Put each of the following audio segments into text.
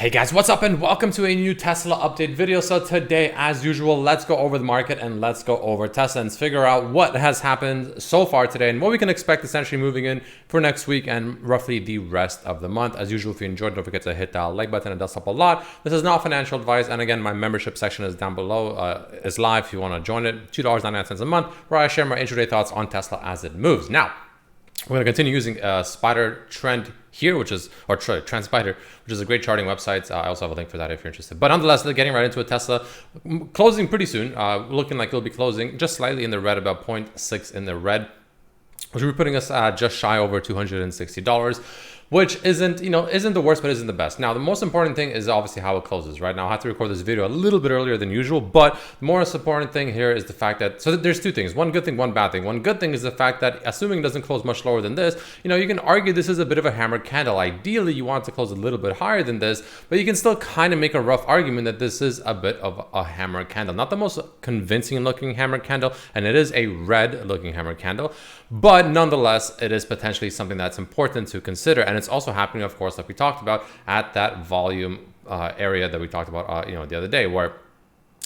Hey guys, what's up and welcome to a new Tesla update video. So today, as usual, let's go over the market and let's go over Tesla and figure out what has happened so far today and what we can expect essentially moving in for next week and roughly the rest of the month. As usual, if you enjoyed, don't forget to hit that like button. It does help a lot. This is not financial advice. And again, my membership section is down below. It's live if you want to join it. $2.99 a month, where I share my intraday thoughts on Tesla as it moves. Now, we're going to continue using Spider Trend here, Trend Spider, which is a great charting website. I also have a link for that if you're interested. But nonetheless, getting right into it, Tesla closing pretty soon, looking like it'll be closing just slightly in the red, about 0.6 in the red, which will be putting us just shy over $260. Which isn't the worst, but isn't the best. Now, the most important thing is obviously how it closes. Right now, I have to record this video a little bit earlier than usual, but the most important thing here is the fact that, so there's two things, one good thing, one bad thing. One good thing is the fact that assuming it doesn't close much lower than this, you can argue this is a bit of a hammer candle. Ideally, you want it to close a little bit higher than this, but you can still kind of make a rough argument that this is a bit of a hammer candle. Not the most convincing looking hammer candle, and it is a red looking hammer candle, but nonetheless, it is potentially something that's important to consider. And it's also happening, of course, like we talked about at that volume area that we talked about, the other day, where,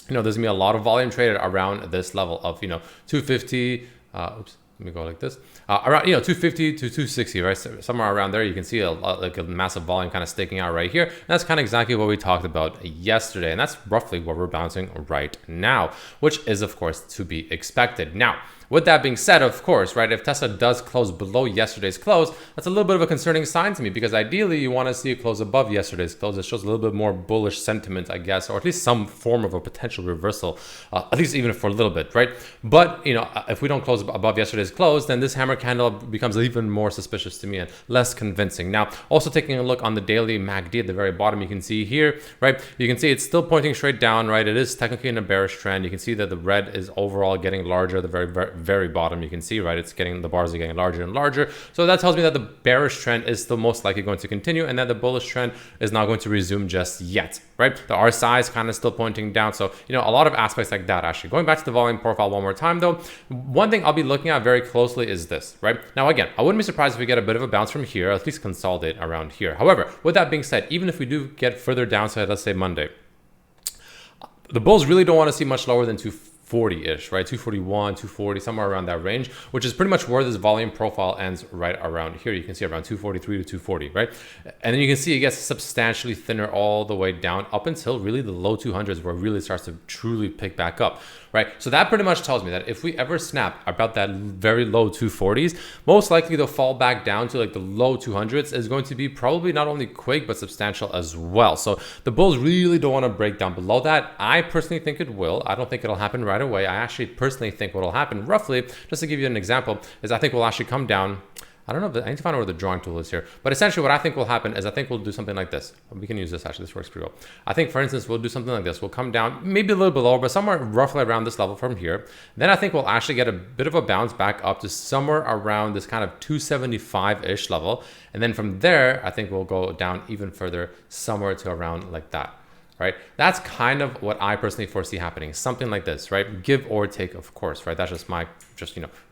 there's gonna be a lot of volume traded around this level of, 250. Oops, let me go like this. Around, 250 to 260, right? So somewhere around there, you can see a massive volume kind of sticking out right here. And that's kind of exactly what we talked about yesterday. And that's roughly what we're bouncing right now, which is, of course, to be expected. Now, with that being said, of course, right, if Tesla does close below yesterday's close, that's a little bit of a concerning sign to me, because ideally you want to see it close above yesterday's close. It shows a little bit more bullish sentiment, I guess, or at least some form of a potential reversal, at least even for a little bit, right? But, if we don't close above yesterday's close, then this hammer candle becomes even more suspicious to me and less convincing. Now, also taking a look on the daily MACD at the very bottom, you can see here, right, you can see it's still pointing straight down, right? It is technically in a bearish trend. You can see that the red is overall getting larger, the very bottom, you can see, right, the bars are getting larger and larger. So that tells me that the bearish trend is still most likely going to continue and that the bullish trend is not going to resume just yet, right? The RSI is kind of still pointing down. So, a lot of aspects like that. Actually, going back to the volume profile one more time though, one thing I'll be looking at very closely is this, right? Now, again, I wouldn't be surprised if we get a bit of a bounce from here, at least consolidate around here. However, with that being said, even if we do get further downside, let's say Monday, the bulls really don't want to see much lower than 240-ish, right? 241, 240, somewhere around that range, which is pretty much where this volume profile ends right around here. You can see around 243 to 240, right? And then you can see it gets substantially thinner all the way down up until really the low 200s, where it really starts to truly pick back up, right? So that pretty much tells me that if we ever snap about that very low 240s, most likely the fall back down to like the low 200s is going to be probably not only quick, but substantial as well. So the bulls really don't want to break down below that. I personally think it will. I don't think it'll happen right away. I actually personally think what will happen roughly, just to give you an example, is I think we'll actually come down. I don't know, I need to find out where the drawing tool is here. But essentially what I think will happen is I think we'll do something like this. We can use this, actually, this works pretty well. I think, for instance, we'll do something like this. We'll come down maybe a little bit lower, but somewhere roughly around this level from here. Then I think we'll actually get a bit of a bounce back up to somewhere around this kind of 275-ish level. And then from there, I think we'll go down even further, somewhere to around like that. Right? That's kind of what I personally foresee happening. Something like this, right? Give or take, of course, right? That's just my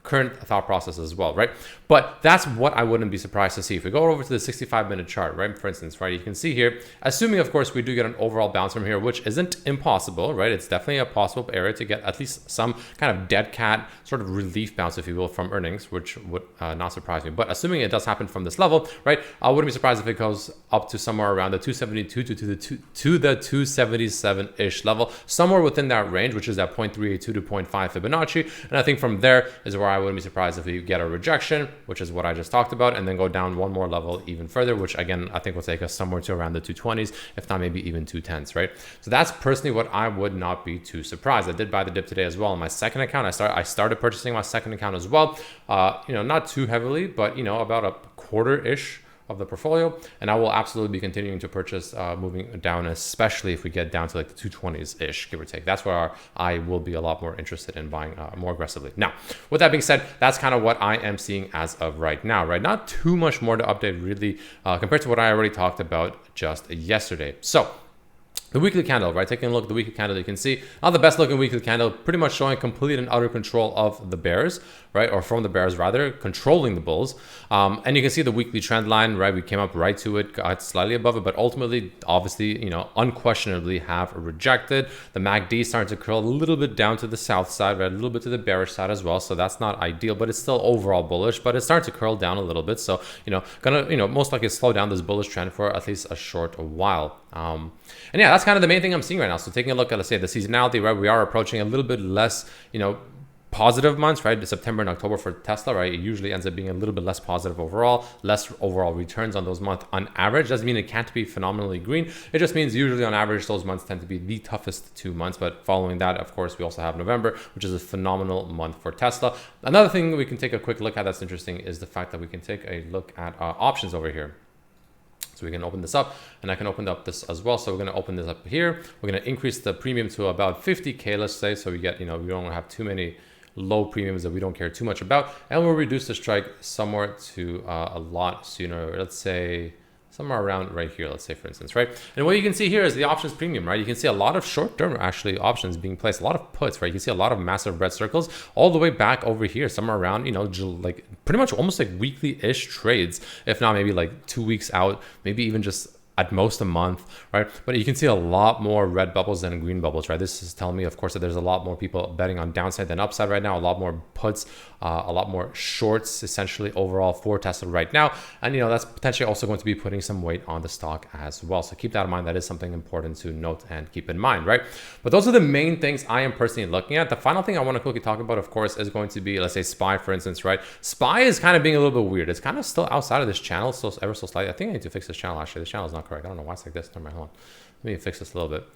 current thought process as well, right? But that's what I wouldn't be surprised to see. If we go over to the 65-minute chart, right? For instance, right? You can see here, assuming, of course, we do get an overall bounce from here, which isn't impossible, right? It's definitely a possible area to get at least some kind of dead cat sort of relief bounce, if you will, from earnings, which would not surprise me. But assuming it does happen from this level, right? I wouldn't be surprised if it goes up to somewhere around the 272 to the 277-ish level, somewhere within that range, which is that 0.382 to 0.5 Fibonacci. And I think from there is where I wouldn't be surprised if we get a rejection, which is what I just talked about, and then go down one more level even further, which again, I think will take us somewhere to around the 220s, if not maybe even 210s, right? So that's personally what I would not be too surprised. I did buy the dip today as well on my second account. I started purchasing my second account as well, not too heavily, but about a quarter-ish of the portfolio, and I will absolutely be continuing to purchase moving down, especially if we get down to like the 220s ish, give or take. That's where I will be a lot more interested in buying more aggressively. Now, with that being said, that's kind of what I am seeing as of right now, right? Not too much more to update really compared to what I already talked about just yesterday. So The weekly candle, right? Taking a look at the weekly candle, you can see not the best looking weekly candle, pretty much showing complete and utter control of the bears, right? Or from the bears rather, controlling the bulls. And you can see the weekly trend line, right? We came up right to it, got slightly above it, but ultimately, obviously, you know, unquestionably have rejected. The MACD starting to curl a little bit down to the south side, right? A little bit to the bearish side as well. So that's not ideal, but it's still overall bullish, but it's starting to curl down a little bit. So, you know, gonna, you know, most likely slow down this bullish trend for at least a short while. And yeah, that's kind of the main thing I'm seeing right now. So taking a look at, let's say, the seasonality, right? We are approaching a little bit less, you know, positive months, right? September and October for Tesla, right? It usually ends up being a little bit less positive overall, less overall returns on those months on average. Doesn't mean it can't be phenomenally green. It just means usually on average, those months tend to be the toughest 2 months. But following that, of course, we also have November, which is a phenomenal month for Tesla. Another thing we can take a quick look at that's interesting is the fact that we can take a look at options over here. So we can open this up, and I can open up this as well. So we're going to open this up here. We're going to increase the premium to about 50K, let's say. So we get, you know, we don't have too many low premiums that we don't care too much about. And we'll reduce the strike somewhere to a lot sooner. Let's say somewhere around right here, let's say, for instance, right? And what you can see here is the options premium, right? You can see a lot of short-term actually options being placed, a lot of puts, right? You can see a lot of massive red circles all the way back over here, somewhere around, you know, like pretty much almost like weekly-ish trades, if not maybe like 2 weeks out, maybe even just at most a month, right? But you can see a lot more red bubbles than green bubbles, right? This is telling me, of course, that there's a lot more people betting on downside than upside right now, a lot more puts, a lot more shorts essentially overall for Tesla right now. And, you know, that's potentially also going to be putting some weight on the stock as well. So keep that in mind. That is something important to note and keep in mind, right? But those are the main things I am personally looking at. The final thing I want to quickly talk about, of course, is going to be, let's say, SPY, for instance, right? SPY is kind of being a little bit weird. It's kind of still outside of this channel, so ever so slightly. I think I need to fix this channel, actually. This channel is not correct. I don't know why it's like this. Never mind, hold on. Let me fix this a little bit.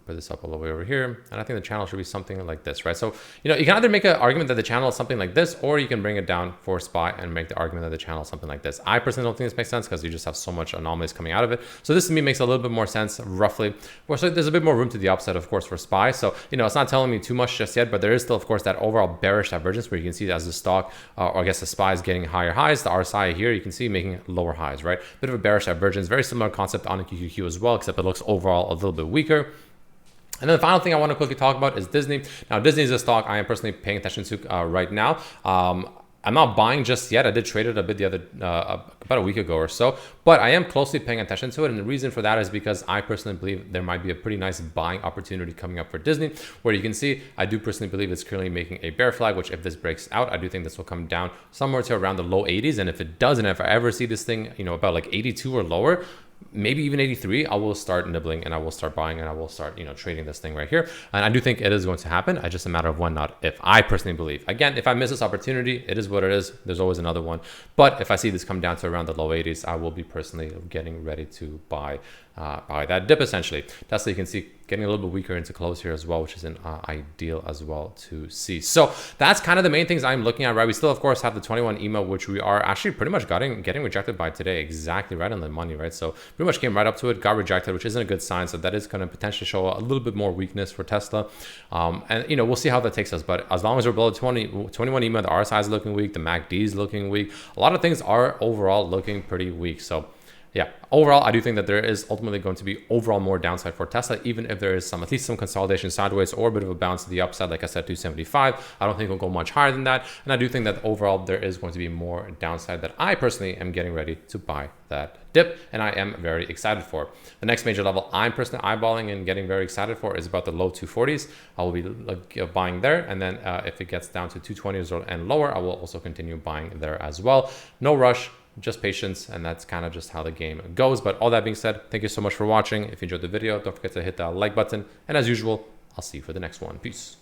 Put this up all the way over here. And I think the channel should be something like this, right? So, you know, you can either make an argument that the channel is something like this, or you can bring it down for SPY and make the argument that the channel is something like this. I personally don't think this makes sense because you just have so much anomalies coming out of it. So this to me makes a little bit more sense, roughly. So there's a bit more room to the upside, of course, for SPY. So, you know, it's not telling me too much just yet, but there is still, of course, that overall bearish divergence where you can see as the stock, or I guess the SPY is getting higher highs, the RSI here, you can see making lower highs, right? Bit of a bearish divergence, very similar concept on a QQQ as well, except it looks overall a little bit weaker. And then the final thing I want to quickly talk about is Disney. Now, Disney is a stock I am personally paying attention to right now. I'm not buying just yet. I did trade it a bit the other about a week ago or so, but I am closely paying attention to it. And the reason for that is because I personally believe there might be a pretty nice buying opportunity coming up for Disney, where you can see I do personally believe it's currently making a bear flag, which if this breaks out, I do think this will come down somewhere to around the low 80s. And if it doesn't, if I ever see this thing, you know, about like 82 or lower, maybe even 83, I will start nibbling and I will start buying and I will start, you know, trading this thing right here. And I do think it is going to happen. It's just a matter of when, not if. I personally believe. Again, if I miss this opportunity, it is what it is. There's always another one. But if I see this come down to around the low 80s, I will be personally getting ready to buy that dip essentially. Tesla, you can see getting a little bit weaker into close here as well, which isn't ideal as well to see. So that's kind of the main things I'm looking at, right? We still, of course, have the 21 email, which we are actually pretty much getting rejected by today, exactly right on the money, right? So pretty much came right up to it, got rejected, which isn't a good sign. So that is going to potentially show a little bit more weakness for Tesla. And, you know, we'll see how that takes us. But as long as we're below 21 email, the RSI is looking weak, the MACD is looking weak. A lot of things are overall looking pretty weak. So yeah, overall, I do think that there is ultimately going to be overall more downside for Tesla, even if there is some, at least some consolidation sideways or a bit of a bounce to the upside. Like I said, 275. I don't think it'll go much higher than that. And I do think that overall there is going to be more downside that I personally am getting ready to buy that dip, and I am very excited for. The next major level I'm personally eyeballing and getting very excited for is about the low 240s. I will be buying there, and then if it gets down to 220s and lower, I will also continue buying there as well. No rush, just patience, and that's kind of just how the game goes. But all that being said, thank you so much for watching. If you enjoyed the video, don't forget to hit that like button, and as usual, I'll see you for the next one. Peace.